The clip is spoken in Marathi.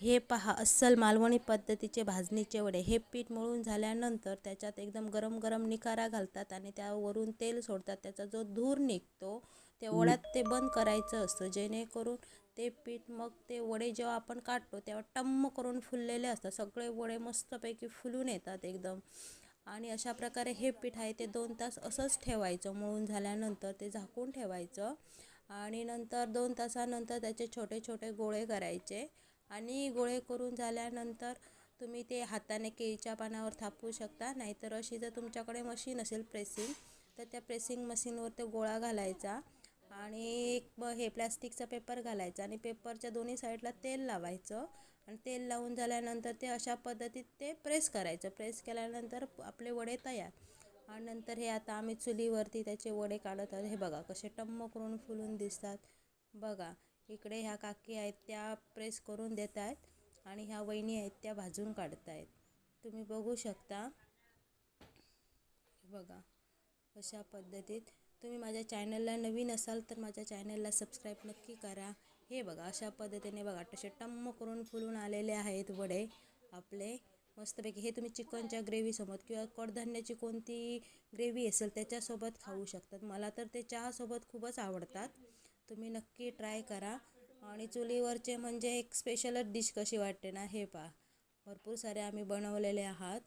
हे पहा अस्सल मालवणी पद्धतीचे भाजणीचे वडे। हे पीठ मळून झाल्यानंतर त्याच्यात एकदम गरम गरम निखारा घालतात आणि त्यावरून तेल सोडतात। त्याचा जो धूर निघतो त्या वड्यात ते बंद करायचं असतं, जेणेकरून ते पीठ मग ते वडे जेव्हा आपण काढतो तेव्हा टम्म करून फुललेले असतात। सगळे वडे मस्तपैकी फुलून येतात एकदम। आणि अशा प्रकारे हे पीठ आहे ते 2 तास असंच ठेवायचं। मळून झाल्यानंतर ते झाकून ठेवायचं आणि नंतर 2 तासानंतर त्याचे छोटे छोटे गोळे करायचे आणि गोळे करून झाल्यानंतर तुम्ही ते हाताने केळीच्या पानावर थापू शकता, नाहीतर अशी जर तुमच्याकडे मशीन असेल प्रेसिंग, तर त्या प्रेसिंग मशीनवर ते गोळा घालायचा आणि एक हे प्लॅस्टिकचा पेपर घालायचा आणि पेपरच्या दोन्ही साईडला तेल लावायचं आणि तेल लावून झाल्यानंतर ते अशा पद्धतीत ते प्रेस करायचं। प्रेस केल्यानंतर आपले वडे तयार। आणि नंतर हे आता आम्ही चुलीवरती त्याचे वडे काढत आहोत। हे बघा कसे टम्म करून फुलून दिसतात। बघा इकडे ह्या काकी आहेत त्या प्रेस करून देत आहेत आणि ह्या वहिनी आहेत त्या भाजून काढत आहेत। तुम्ही बघू शकता। बघा अशा पद्धतीत। तुम्ही माझ्या चॅनलला नवीन असाल तर माझ्या चॅनलला सबस्क्राईब नक्की करा। हे बघा अशा पद्धतीने बघा तसे टम्म करून फुलून आलेले आहेत वडे आपले मस्तपैकी। हे तुम्ही चिकनच्या ग्रेव्हीसोबत किंवा कडधान्याची कोणती ग्रेव्ही असेल त्याच्यासोबत खाऊ शकतात। मला तर ते चहासोबत खूपच आवडतात। तुम्ही नक्की ट्राय करा। आणि चुलीवरचे म्हणजे एक स्पेशलच डिश कशी वाटते ना, हे पहा भरपूर सारे आम्ही बनवलेले आहात।